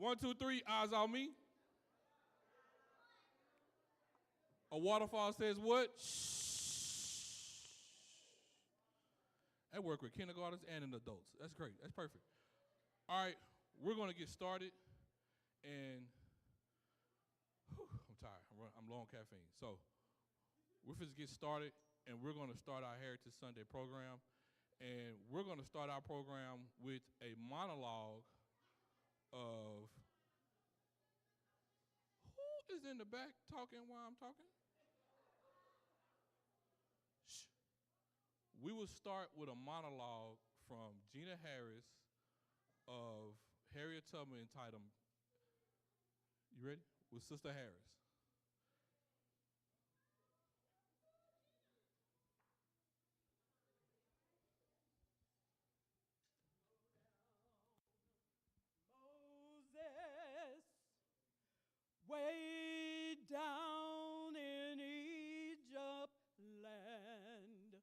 1, 2, 3, eyes on me. A waterfall says what? Shh. That work with kindergartners and in adults. That's great. That's perfect. All right, we're going to get started. And I'm tired. I'm low on caffeine. So we're going to get started, and we're going to start our Heritage Sunday program. And we're going to start our program with a monologue of who is in the back talking while I'm talking? Shh. We will start with a monologue from Gina Harris of Harriet Tubman entitled, you ready? With Sister Harris. Moses, way down in Egypt land,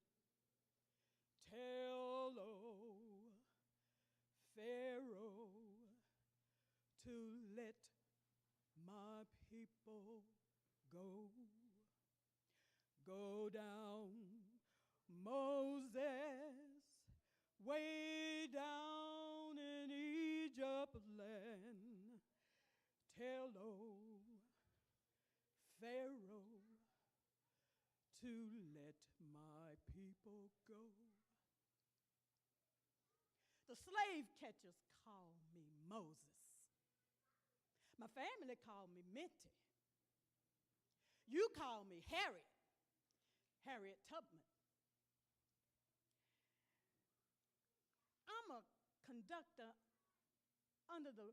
tell old Pharaoh to let my people go. Go down, Moses, way down in Egypt land. Tell old Pharaoh to let my people go. The slave catchers call me Moses. My family called me Minty. You call me Harriet Tubman. I'm a conductor under the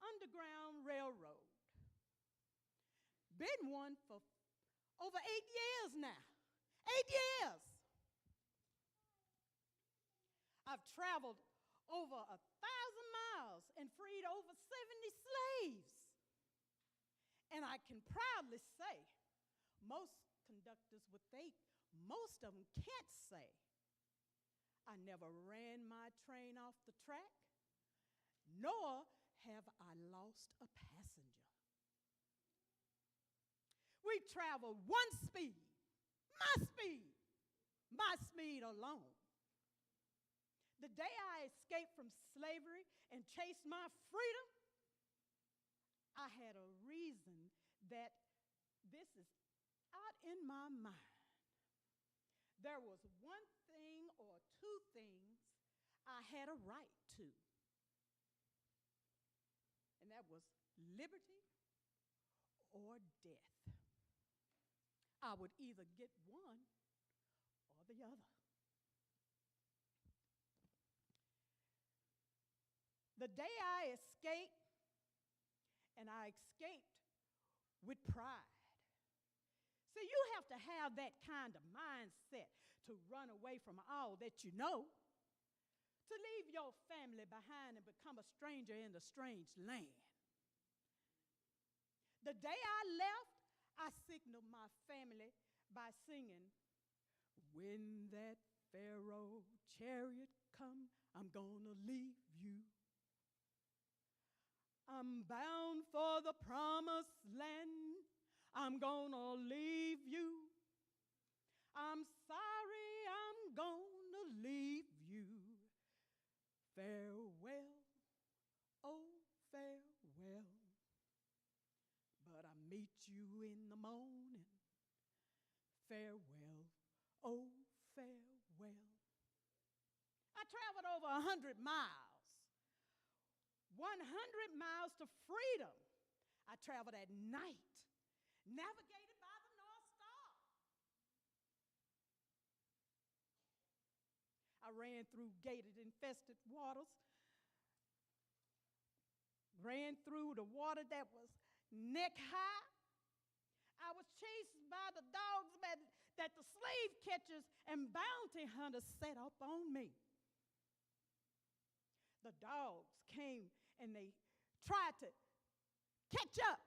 Underground Railroad. Been one for over 8 years now. 8 years. I've traveled over 1,000 miles and freed over 70 slaves. And I can proudly say, most conductors would think, most of them can't say, I never ran my train off the track, nor have I lost a passenger. We traveled one speed, my speed alone. The day I escaped from slavery and chased my freedom, I had a reason that this is out in my mind. There was one thing or two things I had a right to, and that was liberty or death. I would either get one or the other. The day I escaped, and I escaped with pride. See, you have to have that kind of mindset to run away from all that you know, to leave your family behind and become a stranger in a strange land. The day I left, I signaled my family by singing, when that Pharaoh chariot come, I'm gonna leave you. I'm bound for the promised land. I'm gonna leave you. I'm sorry, I'm gonna leave you. Farewell, oh farewell. But I meet you in the morning. Farewell, oh farewell. I traveled over 100 miles. 100 miles to freedom. I traveled at night, navigated by the North Star. I ran through gated, infested waters, ran through the water that was neck high. I was chased by the dogs that the slave catchers and bounty hunters set up on me. The dogs came and they tried to catch up.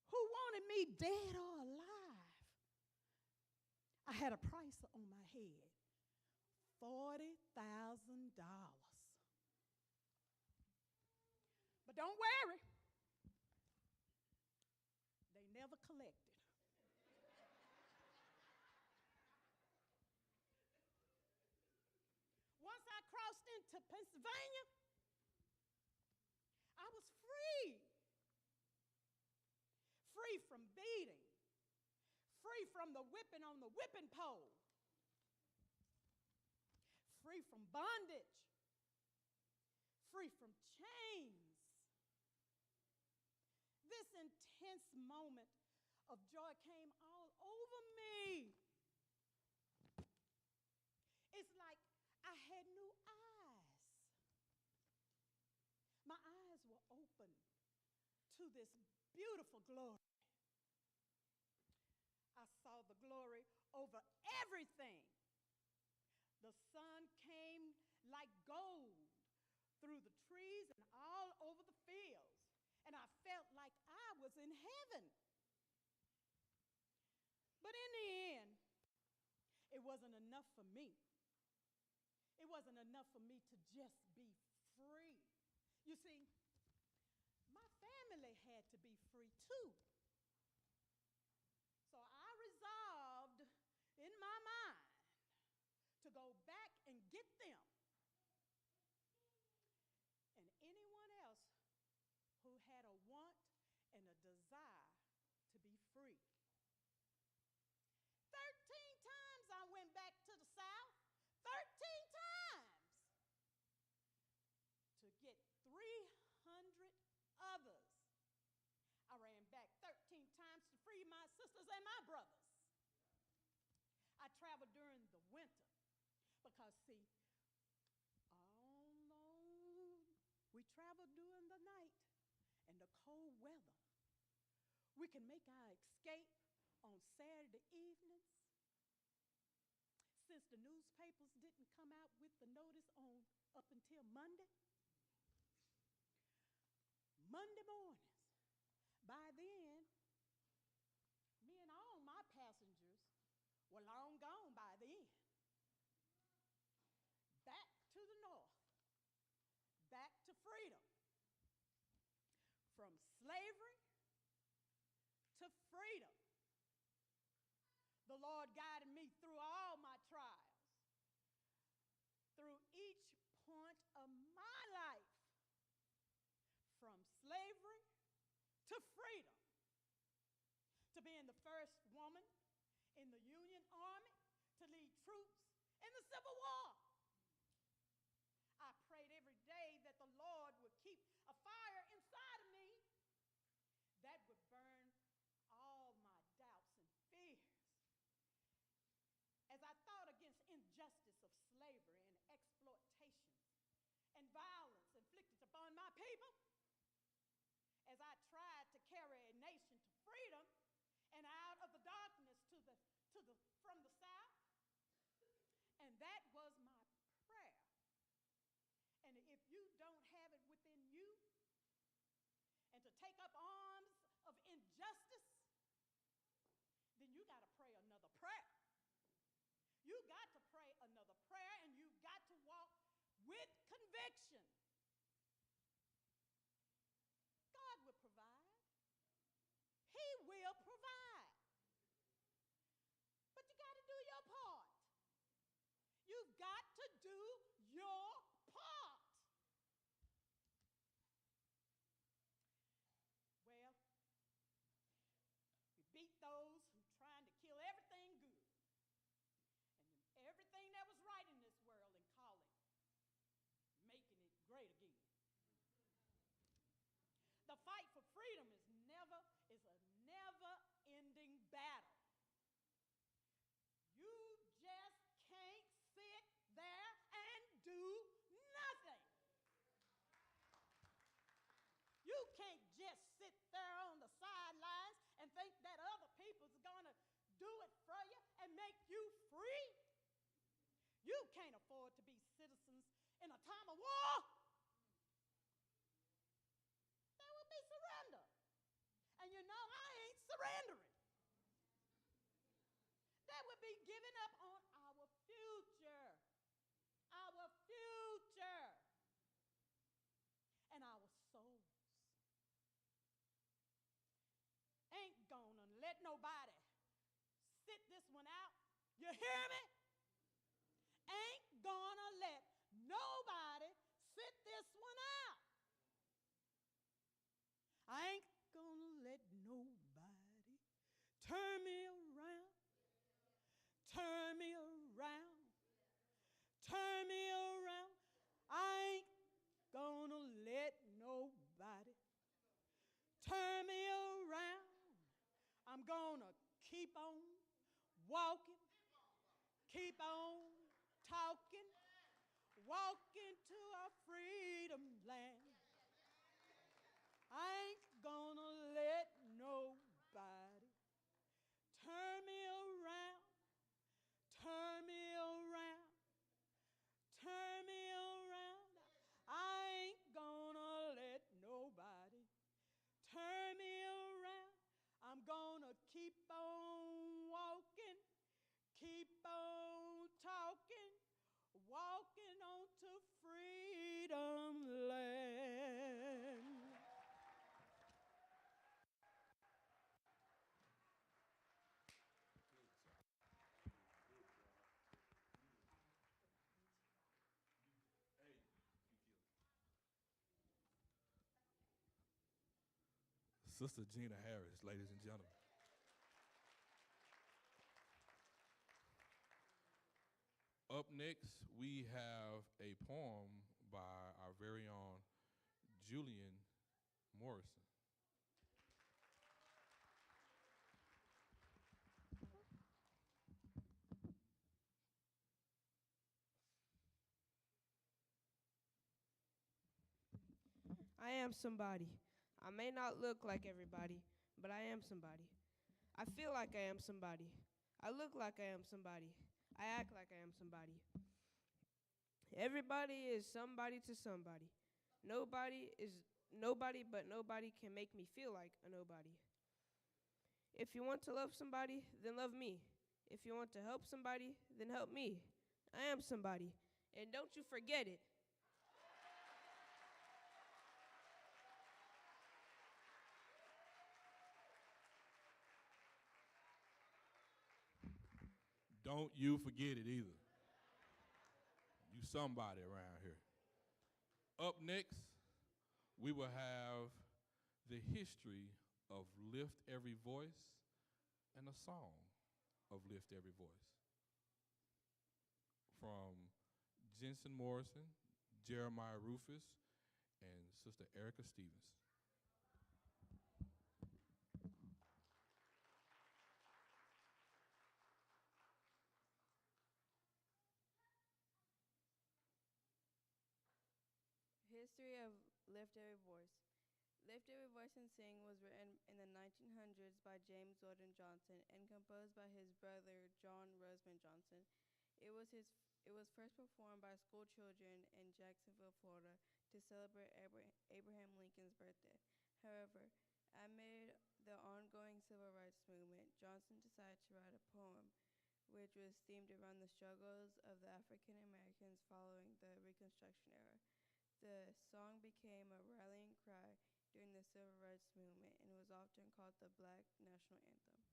Who wanted me dead or alive? I had a price on my head, $40,000. don't worry, they never collected. Once I crossed into Pennsylvania, I was free. Free from beating, free from the whipping on the whipping pole, free from bondage, free from chains. This intense moment of joy came all over me. It's like I had new eyes. My eyes were open to this beautiful glory. I saw the glory over everything. The sun came like gold through the trees and all over the fields, and I felt like I was in heaven. But in the end, it wasn't enough for me. It wasn't enough for me to just be free. You see, my family had to be free too. So I resolved in my mind to go back and get them and anyone else who had a want and a desire to be free. 13 times I went back to the South, 13 times to get 300 others. I ran back 13 times to free my sisters and my brothers. I traveled during the winter because, see, although we traveled during the night and the cold weather, we can make our escape on Saturday evenings. Since the newspapers didn't come out with the notice on up until Monday mornings. By then, me and all my passengers were long gone by then. Back to the north, back to freedom. From slavery to freedom. The Lord guided me through all my trials, through each point of my life, from slavery to freedom, to being the first woman in the Union Army to lead troops in the Civil War. I prayed every day that the Lord would keep a fire inside of me that would burn all my doubts and fears. As I thought against injustice of slavery and exploitation and violence inflicted upon my people, as I tried to carry a nation to freedom and out of the darkness from the South, and that was my prayer. And if you don't have it within you, and to take up arms of injustice, then you got to pray another prayer. You got to pray another prayer, and you got to walk with conviction. God will provide. He will provide. But you got to do your part. You've got to do your part. Well, we beat those who trying to kill everything good and everything that was right in this world and call it making it great again. The fight for freedom is a never-ending battle. You just can't sit there and do nothing. You can't just sit there on the sidelines and think that other people's gonna do it for you and make you free. You can't afford to be citizens in a time of war. That would be surrender. And you know I ain't surrendering. That would be giving up on our future. Our future. And our souls. You hear me? Ain't gonna let nobody sit this one out. I ain't gonna let nobody turn me around, turn me around, turn me around. I ain't gonna let nobody turn me around. I'm gonna keep on walking, keep on talking, walking to our freedom land. I ain't gonna let nobody turn me around, turn me around, turn me around. I ain't gonna let nobody turn me around. I'm gonna keep on walking, keep on talking, walking on to freedom land. Sister Gina Harris, ladies and gentlemen. Up next, we have a poem by our very own Julian Morrison. I am somebody. I may not look like everybody, but I am somebody. I feel like I am somebody. I look like I am somebody. I act like I am somebody. Everybody is somebody to somebody. Nobody is nobody, but nobody can make me feel like a nobody. If you want to love somebody, then love me. If you want to help somebody, then help me. I am somebody. And don't you forget it. Don't you forget it either. You somebody around here. Up next, we will have the history of Lift Every Voice and a song of Lift Every Voice. From Jensen Morrison, Jeremiah Rufus, and Sister Erica Stevens. History of Lift Every Voice. Lift Every Voice and Sing was written in the 1900s by James Weldon Johnson and composed by his brother John Roseman Johnson. It was first performed by school children in Jacksonville, Florida to celebrate Abraham Lincoln's birthday. However, amid the ongoing civil rights movement, Johnson decided to write a poem which was themed around the struggles of the African Americans following the Reconstruction era. The song became a rallying cry during the civil rights movement and was often called the Black National Anthem.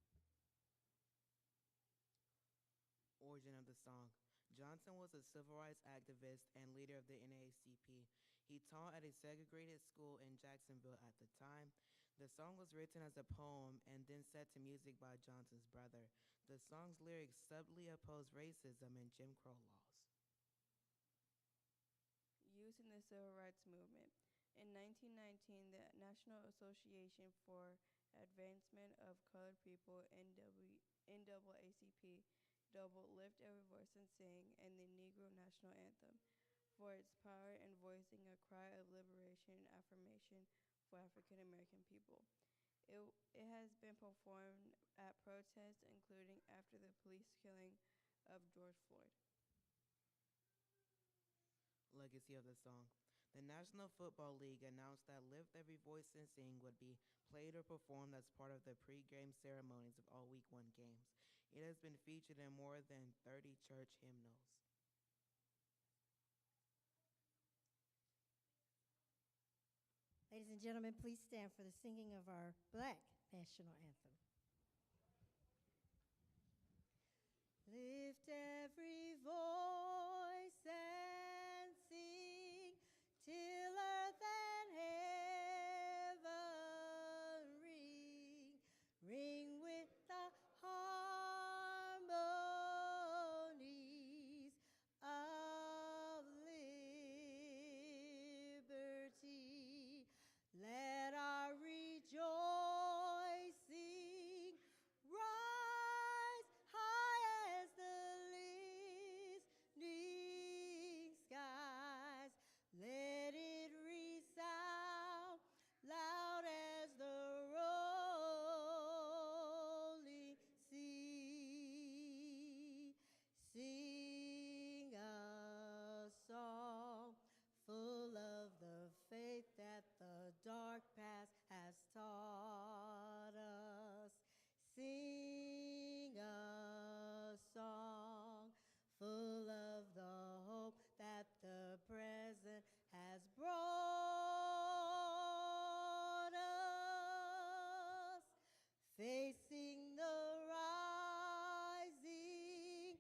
Origin of the song. Johnson was a civil rights activist and leader of the NAACP. He taught at a segregated school in Jacksonville at the time. The song was written as a poem and then set to music by Johnson's brother. The song's lyrics subtly oppose racism and Jim Crow laws. Use in the civil rights movement. In 1919, the National Association for Advancement of Colored People, NAACP, doubled Lift Every Voice and Sing and the Negro National Anthem for its power in voicing a cry of liberation and affirmation for African American people. It has been performed at protests, including after the police killing of George Floyd. Legacy of the song. The National Football League announced that Lift Every Voice and Sing would be played or performed as part of the pre-game ceremonies of all Week 1 games. It has been featured in more than 30 church hymnals. Ladies and gentlemen, please stand for the singing of our Black National Anthem. Lift every voice and sing till earth and heaven ring. Ring with the harmonies of liberty. Let our rejoicing rise high as the listening skies. Let it resound loud as the rolling sea. Sing a song full of the faith that the dark past has taught us. Sing a song full of the hope that the present has brought us. Facing the rising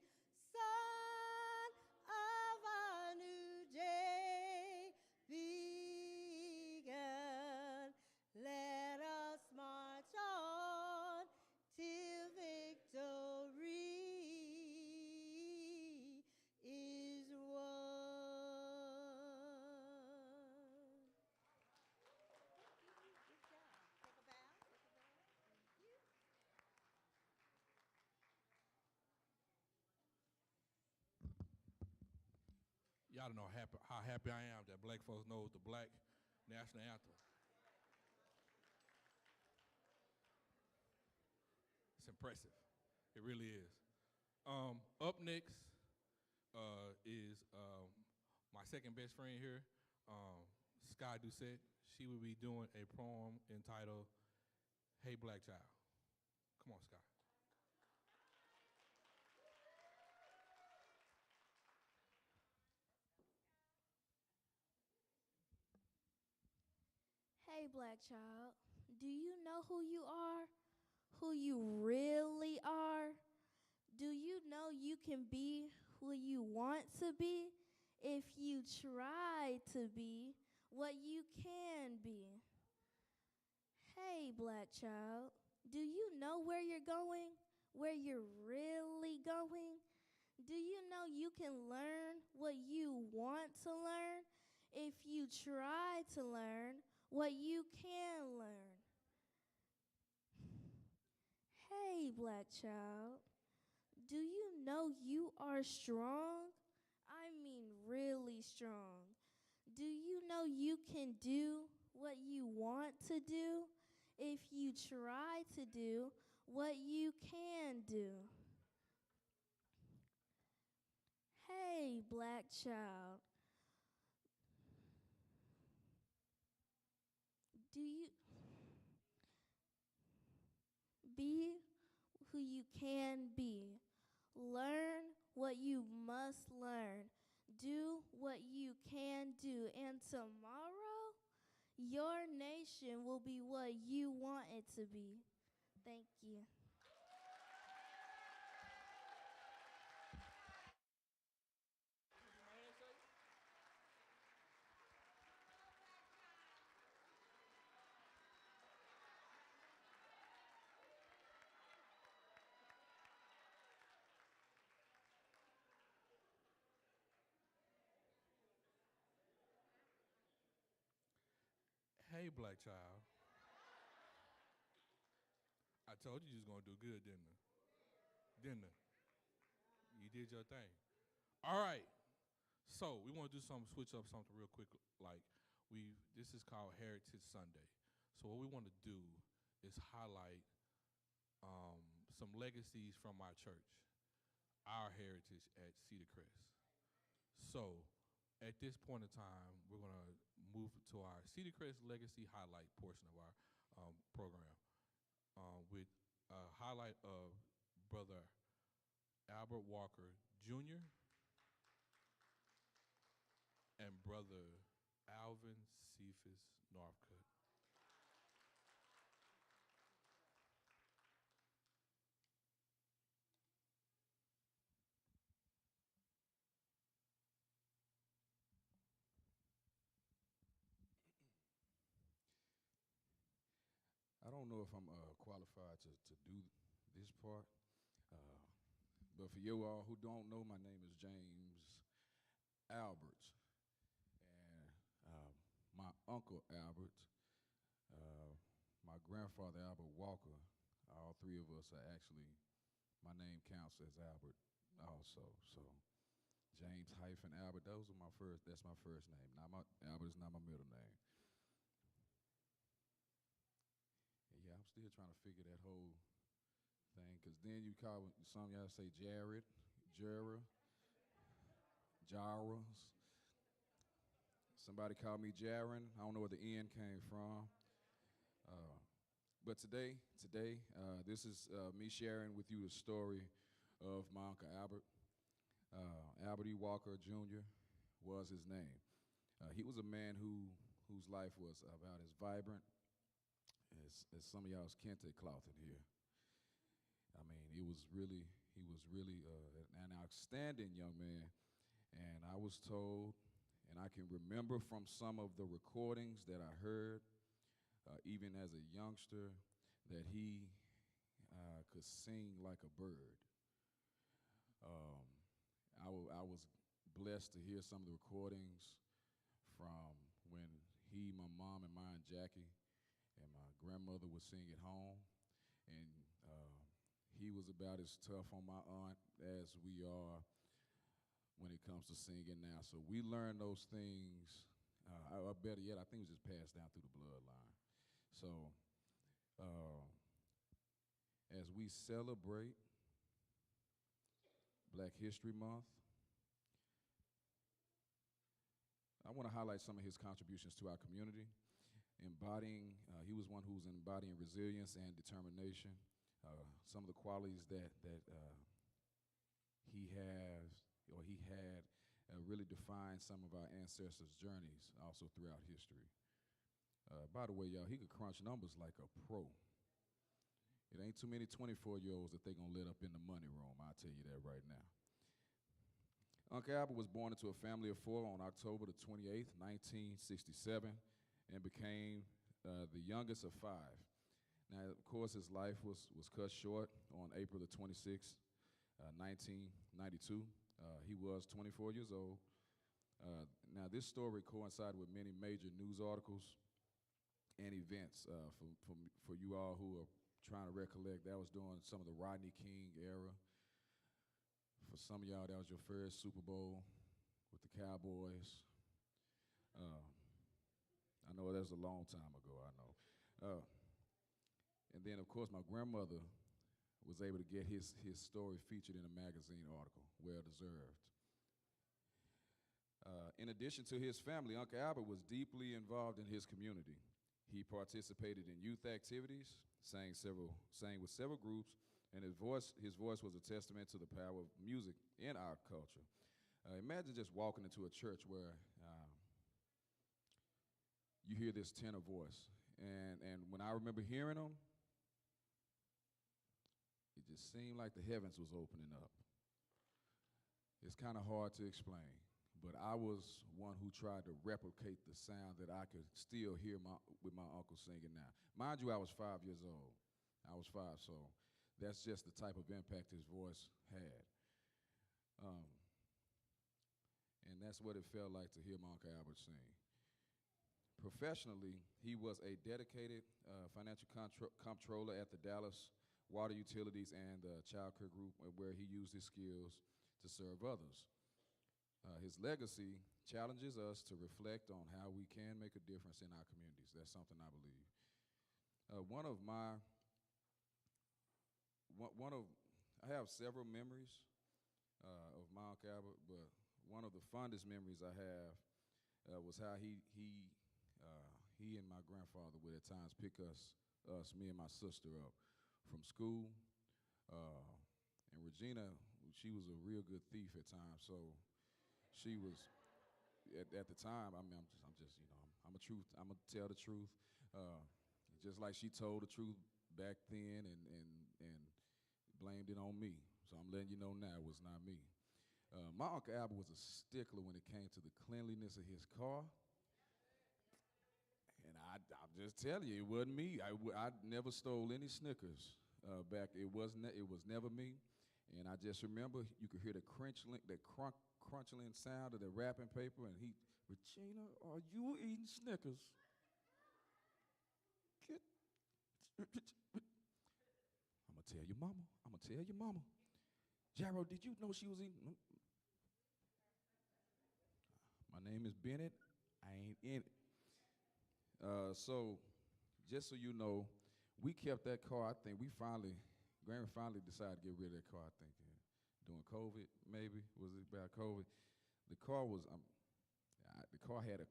sun of a new day begun. Let us march on till victory is won. Good job. Take a bow. Y'all don't know how happy I am that black folks know the black national anthem. It's impressive. It really is. Up next is my second best friend here, Sky Doucette. She will be doing a poem entitled Hey Black Child. Come on, Sky. Hey, black child, do you know who you are? Who you really are? Do you know you can be who you want to be if you try to be what you can be? Hey, black child, do you know where you're going? Where you're really going? Do you know you can learn what you want to learn if you try to learn what you can learn? Hey, black child, do you know you are strong? I mean, really strong. Do you know you can do what you want to do if you try to do what you can do? Hey, black child, do you be who you can be? Learn what you must learn. Do what you can do. And tomorrow, your nation will be what you want it to be. Thank you. Hey, black child. I told you was gonna do good, didn't I? Didn't I? You did your thing. All right. So we want to do something, switch up something real quick. Like this is called Heritage Sunday. So what we want to do is highlight some legacies from our church, our heritage at Cedar Crest. So at this point in time, we're going to move to our Cedar Crest Legacy highlight portion of our program with a highlight of Brother Albert Walker Jr. and Brother Alvin Cephas Northcutt. know if I'm qualified to do this part, uh, but for you all who don't know, my name is James Alberts, and my uncle Albert, uh, my grandfather Albert Walker, all three of us are actually, my name counts as Albert also. So James hyphen Albert, that's my first name. Albert is not my middle name. And yeah, I'm still trying to figure that whole thing, because then you call, some of y'all say Jared, Jera, Jaras. Somebody called me Jaron. I don't know where the N came from. But today, this is me sharing with you the story of my Uncle Albert. Albert E. Walker Jr. was his name. He was a man whose life was about as vibrant as some of y'all's kente cloth in here. I mean, he was really an outstanding young man. And I was told, and I can remember from some of the recordings that I heard, even as a youngster, that he could sing like a bird. I was blessed to hear some of the recordings from when he, my mom, and my Aunt Jackie, and my grandmother would sing at home. And he was about as tough on my aunt as we are when it comes to singing now. So we learned those things, or better yet, I think it was just passed down through the bloodline. So as we celebrate Black History Month, I want to highlight some of his contributions to our community. He was one who was embodying resilience and determination. Some of the qualities that he has, or he had, really defined some of our ancestors' journeys also throughout history. By the way, y'all, he could crunch numbers like a pro. It ain't too many 24-year-olds that they gonna let up in the money room, I'll tell you that right now. Uncle Albert was born into a family of four on October the 28th, 1967, and became the youngest of five. Now, of course, his life was cut short on April the 26th, 1992. He was 24 years old. Now, this story coincided with many major news articles and events. For you all who are trying to recollect, that was during some of the Rodney King era. For some of y'all, that was your first Super Bowl with the Cowboys. I know that was a long time ago, I know. And then, of course, my grandmother was able to get his story featured in a magazine article, well deserved. In addition to his family, Uncle Albert was deeply involved in his community. He participated in youth activities, sang with several groups, and his voice was a testament to the power of music in our culture. Imagine just walking into a church where you hear this tenor voice, and when I remember hearing him, it just seemed like the heavens was opening up. It's kind of hard to explain, but I was one who tried to replicate the sound that I could still hear with my uncle singing now. Mind you, I was 5 years old. I was 5, so that's just the type of impact his voice had. And that's what it felt like to hear my Uncle Albert sing. Professionally, he was a dedicated financial comptroller at the Dallas Water Utilities and Child Care Group, where he used his skills to serve others. His legacy challenges us to reflect on how we can make a difference in our communities. That's something I believe. I have several memories of my Uncle Albert, but one of the fondest memories I have was how he and my grandfather would at times pick me and my sister up from school. And Regina, she was a real good thief at times, so she was, at the time, I mean, I'm gonna tell the truth. Just like she told the truth back then and blamed it on me. So I'm letting you know now it was not me. My Uncle Albert was a stickler when it came to the cleanliness of his car. And I I'm just telling you, it wasn't me. I never stole any Snickers back. It was never me. And I just remember you could hear the crunchling sound of the wrapping paper, and Regina, are you eating Snickers? I'm gonna tell your mama. I'm gonna tell your mama. Jaro, did you know she was eating? My name is Bennett. I ain't in it. So, just so you know, we kept that car. I think Granny finally decided to get rid of that car. I think during COVID, maybe was it about COVID? The car was the car had a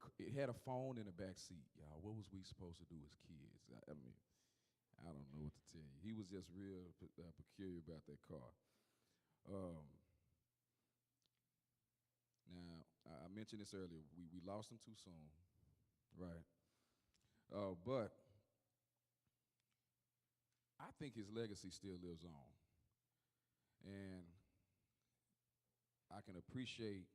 phone in the back seat, y'all. What was we supposed to do as kids? I mean, I don't know what to tell you. He was just real peculiar about that car. Now, I mentioned this earlier. We lost him too soon, right? But I think his legacy still lives on. And I can appreciate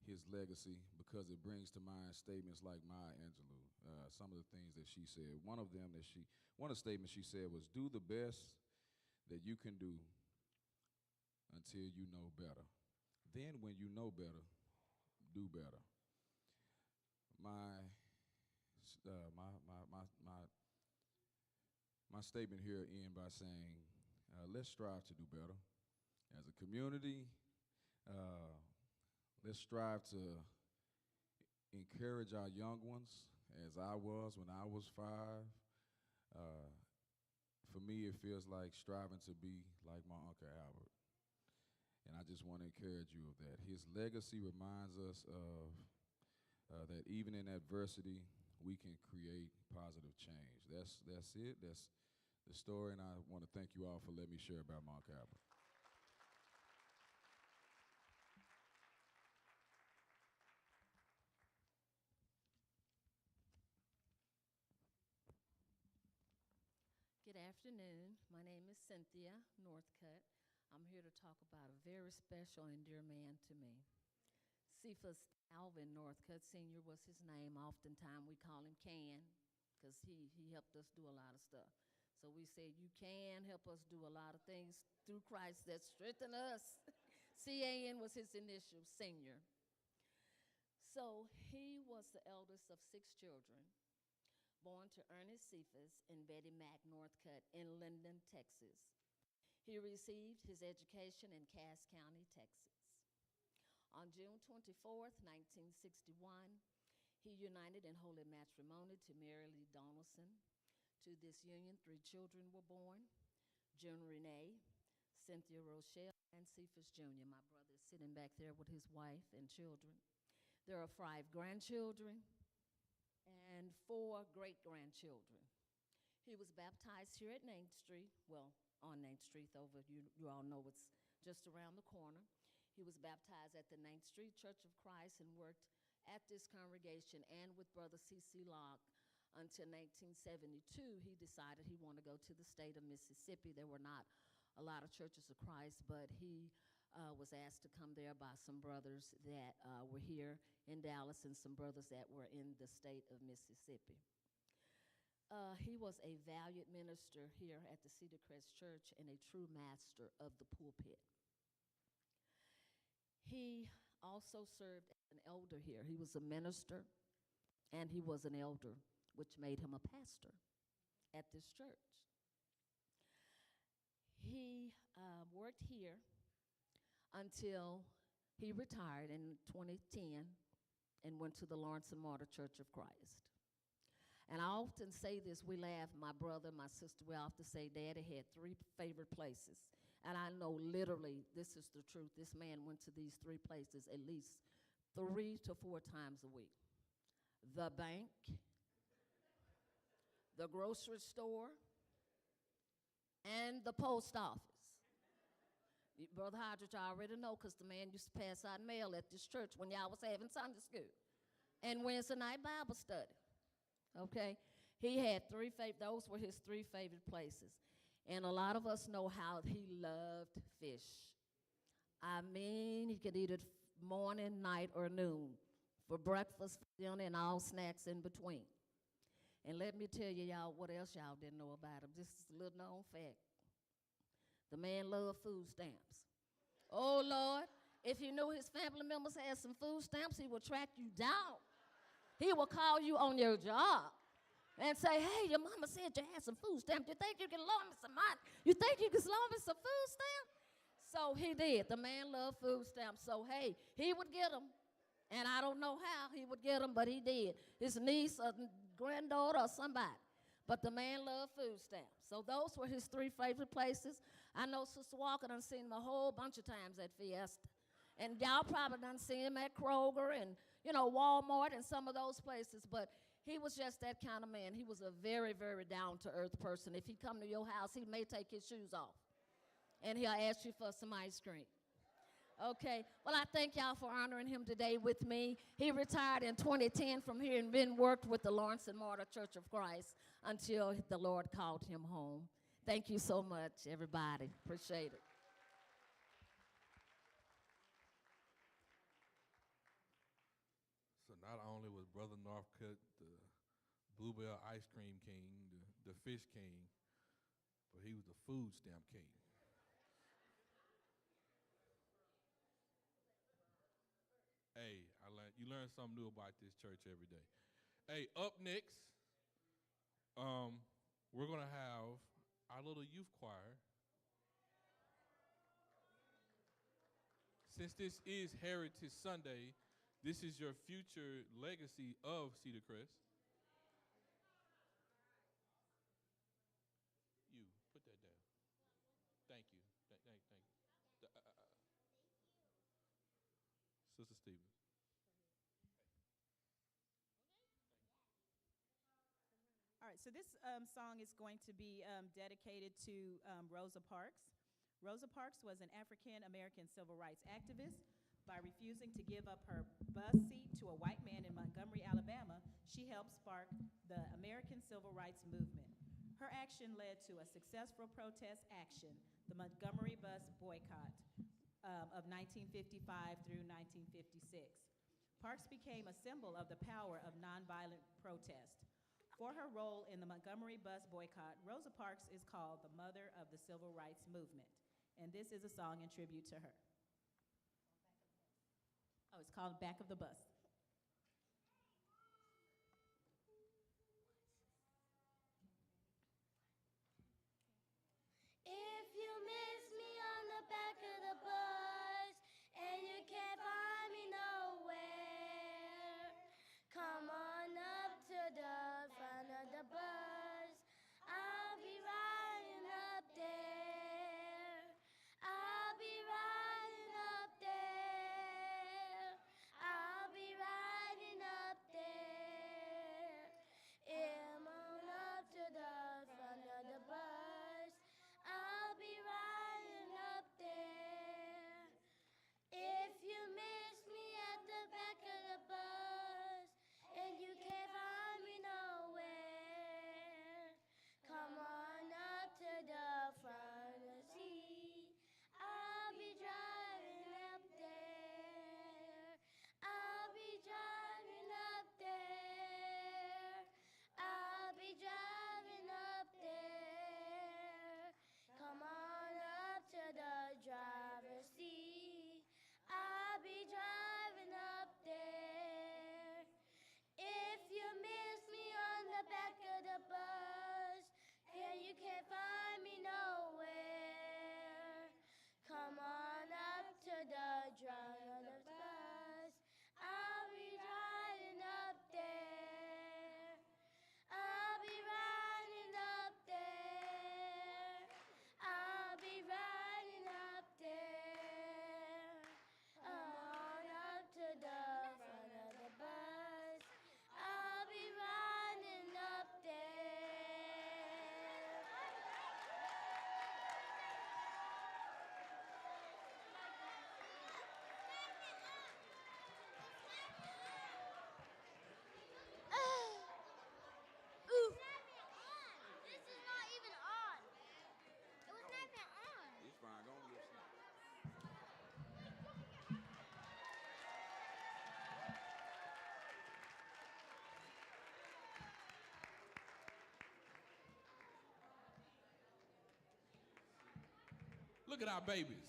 his legacy because it brings to mind statements like Maya Angelou, some of the things that she said. One of the statements she said was, "Do the best that you can do until you know better. Then when you know better, do better." My statement here ends by saying, let's strive to do better. As a community, let's strive to encourage our young ones, as I was when I was 5. For me, it feels like striving to be like my Uncle Albert. And I just want to encourage you of that. His legacy reminds us of that even in adversity, we can create positive change. That's it. That's the story, and I want to thank you all for letting me share about my Uncle Albert. Good afternoon. My name is Cynthia Northcutt. I'm here to talk about a very special and dear man to me. Cephas Alvin Northcutt Sr. was his name. Oftentimes we call him Can because he helped us do a lot of stuff. So we said, you can help us do a lot of things through Christ that strengthen us. CAN was his initial, senior. So he was the eldest of 6 children, born to Ernest Cephas and Betty Mack Northcutt in Linden, Texas. He received his education in Cass County, Texas. On June 24th, 1961, he united in holy matrimony to Mary Lee Donaldson. To this union, 3 children were born: June Renee, Cynthia Rochelle, and Cephas Jr. My brother is sitting back there with his wife and children. There are 5 grandchildren and 4 great-grandchildren. He was baptized here at 9th Street, well, on 9th Street over, you all know it's just around the corner. He was baptized at the 9th Street Church of Christ and worked at this congregation and with Brother C.C. Locke until 1972. He decided he wanted to go to the state of Mississippi. There were not a lot of churches of Christ, but he was asked to come there by some brothers that were here in Dallas and some brothers that were in the state of Mississippi. He was a valiant minister here at the Cedar Crest Church and a true master of the pulpit. He also served as an elder here. He was a minister and he was an elder, which made him a pastor at this church. He worked here until he retired in 2010 and went to the Lawrence and Martyr Church of Christ. And I often say this, we laugh, my brother, my sister, we often say Daddy had 3 favorite places. And I know literally this is the truth. This man went to these 3 places at least 3 to 4 times a week. The bank, the grocery store, and the post office. Brother Hodge, I already know because the man used to pass out mail at this church when y'all was having Sunday school. And Wednesday night Bible study. Okay? He had 3 favorite, those were his 3 favorite places. And a lot of us know how he loved fish. I mean, he could eat it morning, night, or noon for breakfast, dinner, and all snacks in between. And let me tell you, y'all, what else y'all didn't know about him. This is a little known fact. The man loved food stamps. Oh, Lord, if you knew his family members had some food stamps, he would track you down. He will call you on your job and say, hey, your mama said you had some food stamps. You think you can loan me some money? You think you can loan me some food stamps? So he did. The man loved food stamps. So, hey, he would get them. And I don't know how he would get them, but he did. His niece or granddaughter or somebody. But the man loved food stamps. So those were his 3 favorite places. I know Sister Walker done seen him a whole bunch of times at Fiesta. And y'all probably done seen him at Kroger and, Walmart and some of those places. But he was just that kind of man. He was a very, very down-to-earth person. If he come to your house, he may take his shoes off. And he'll ask you for some ice cream. Okay, well, I thank y'all for honoring him today with me. He retired in 2010 from here and then worked with the Lawrence and Martyr Church of Christ until the Lord called him home. Thank you so much, everybody. Appreciate it. So not only was Brother Northcutt the Bluebell Ice Cream King, the Fish King, but he was the Food Stamp King. Hey, you learn something new about this church every day. Hey, up next, we're going to have our little youth choir. Since this is Heritage Sunday, this is your future legacy of Cedar Crest. You, put that down. Thank you. Thank you. Sister Stevens. All right, so this song is going to be dedicated to Rosa Parks. Rosa Parks was an African-American civil rights activist. By refusing to give up her bus seat to a white man in Montgomery, Alabama, she helped spark the American Civil Rights Movement. Her action led to a successful protest action, the Montgomery Bus Boycott of 1955 through 1956. Parks became a symbol of the power of nonviolent protest. For her role in the Montgomery Bus Boycott, Rosa Parks is called the mother of the Civil Rights Movement. And this is a song in tribute to her. Oh, it's called Back of the Bus. If you miss me on the back of the bus and you can't find me nowhere, come on up to the front of the bus. I'll be riding up there. I'll be riding up there. I'll be Look at our babies.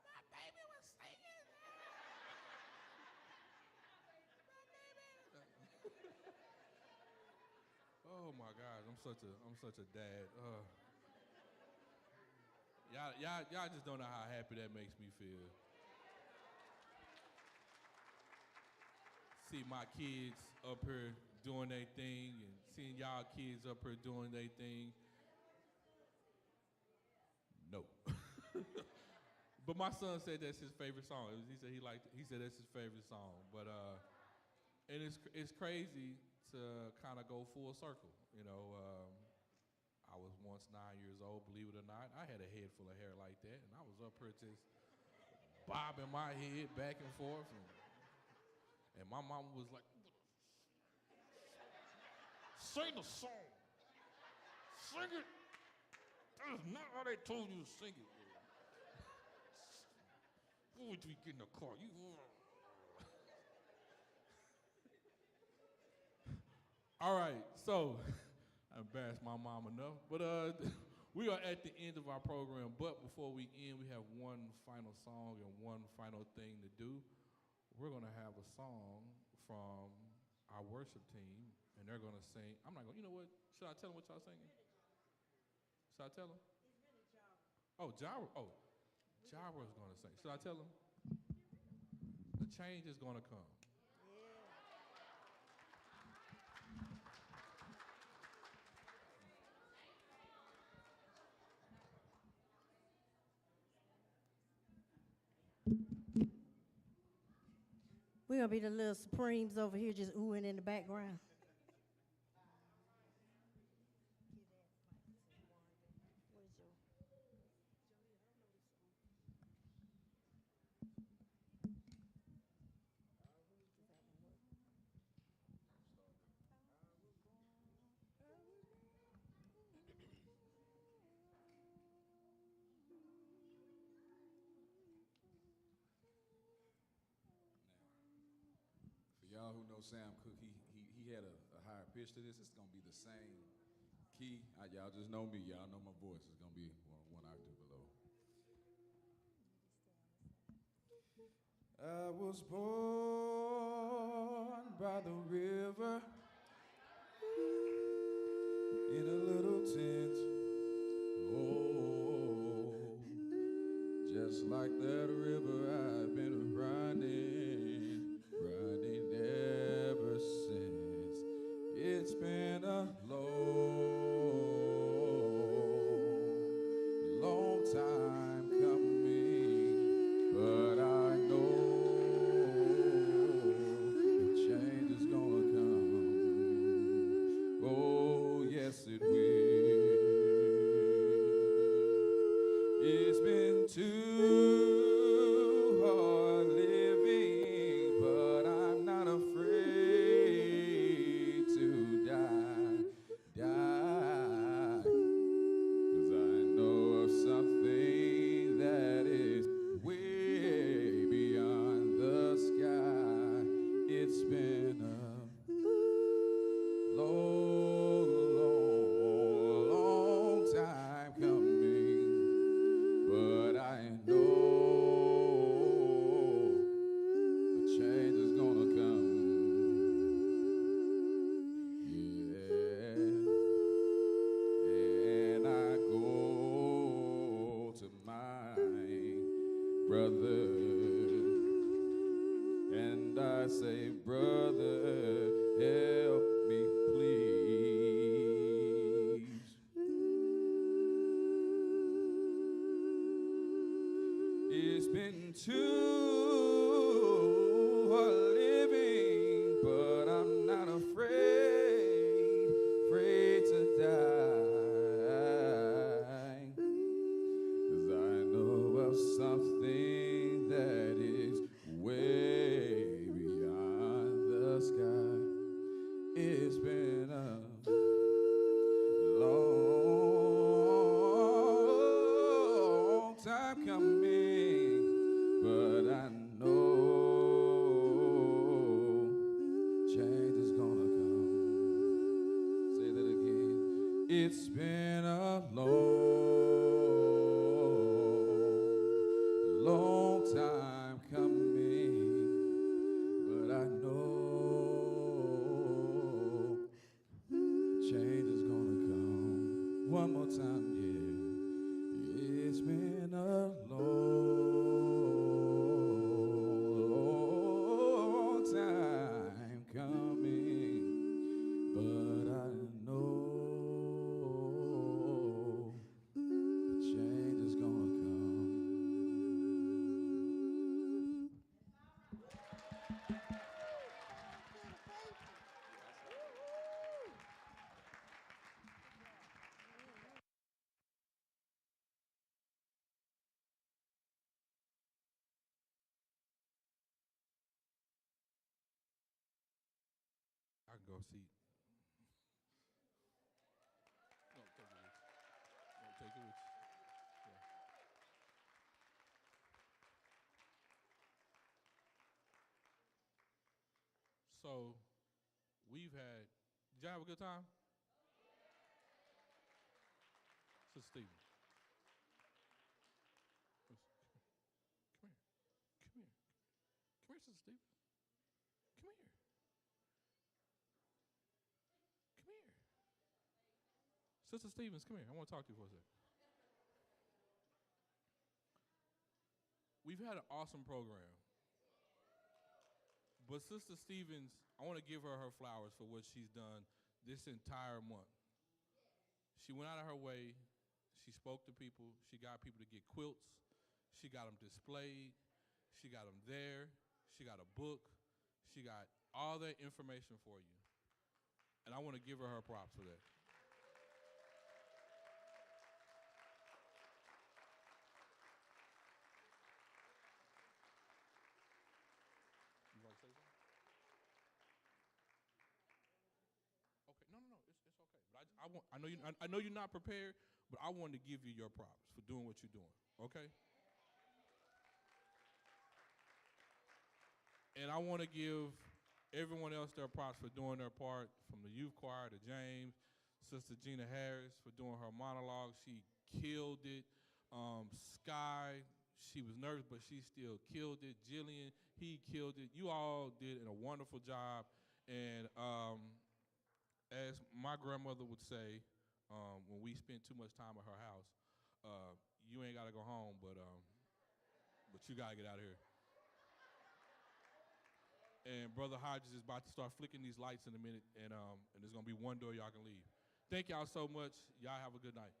My baby was singing. Oh my gosh, I'm such a dad. Y'all just don't know how happy that makes me feel. See my kids up here doing their thing and seeing y'all kids up here doing their thing. No. But my son said that's his favorite song. He said that's his favorite song. But and it's crazy to kind of go full circle. You know, I was once 9 years old, believe it or not. I had a head full of hair like that, and I was up here just bobbing my head back and forth. And my mama was like, sing the song. Sing it. That's not how they told you to sing it. Wait till you get in the car. All right, so I embarrassed my mom enough. But we are at the end of our program. But before we end, we have one final song and one final thing to do. We're going to have a song from our worship team, and they're going to sing. I'm not going to, you know what? Should I tell them what y'all singing? Should I tell them? It's really Jara. Oh, Jara. Oh, Jara's going to sing. Should I tell them? The change is going to come. We're going to be the little Supremes over here just oohing in the background. Y'all who know Sam Cooke, he had a higher pitch to this. It's gonna be the same key. Y'all just know me. Y'all know my voice. It's gonna be one octave below. I was born by the river in a little tent. Oh, just like that river, I've been running ever since. It's been a long time coming, but I know the change is gonna come. Oh, yes, it will. It's been too hard living, but I'm not afraid to die. 'Cause I know of something that is way beyond the sky. It's been a long time coming, but I know the change is gonna come. Yeah. And I go to my brother and I say, brother, help me please. It's been too hard living, but I'm not afraid to die. 'Cause I know of something that is way beyond the sky. It's been a long time coming, but I know It's been a long time coming, but I know change is gonna come. One more time, yeah. It's been a long time coming, but I know change is gonna come. I can go see. No, take it with you. No, take it with you. Yeah. So, we've had. Did y'all have a good time? Sister Stephen. Come here. Come here. Come here, Sister Stephen. Come here. Come here. Sister Stevens, come here. I want to talk to you for a second. We've had an awesome program. But Sister Stevens, I want to give her her flowers for what she's done this entire month. She went out of her way. She spoke to people. She got people to get quilts. She got them displayed. She got them there. She got a book. She got all that information for you. And I want to give her props for that. You want to say something? Okay, no, it's okay. But I know you're not prepared, but I wanted to give you your props for doing what you're doing. Okay. And I want to give everyone else their props for doing their part, from the youth choir to James, Sister Gina Harris for doing her monologue. She killed it. Sky, she was nervous, but she still killed it. Jillian, he killed it. You all did a wonderful job. And as my grandmother would say, when we spent too much time at her house, you ain't got to go home, but you got to get out of here. And Brother Hodges is about to start flicking these lights in a minute, and there's going to be one door y'all can leave. Thank y'all so much. Y'all have a good night.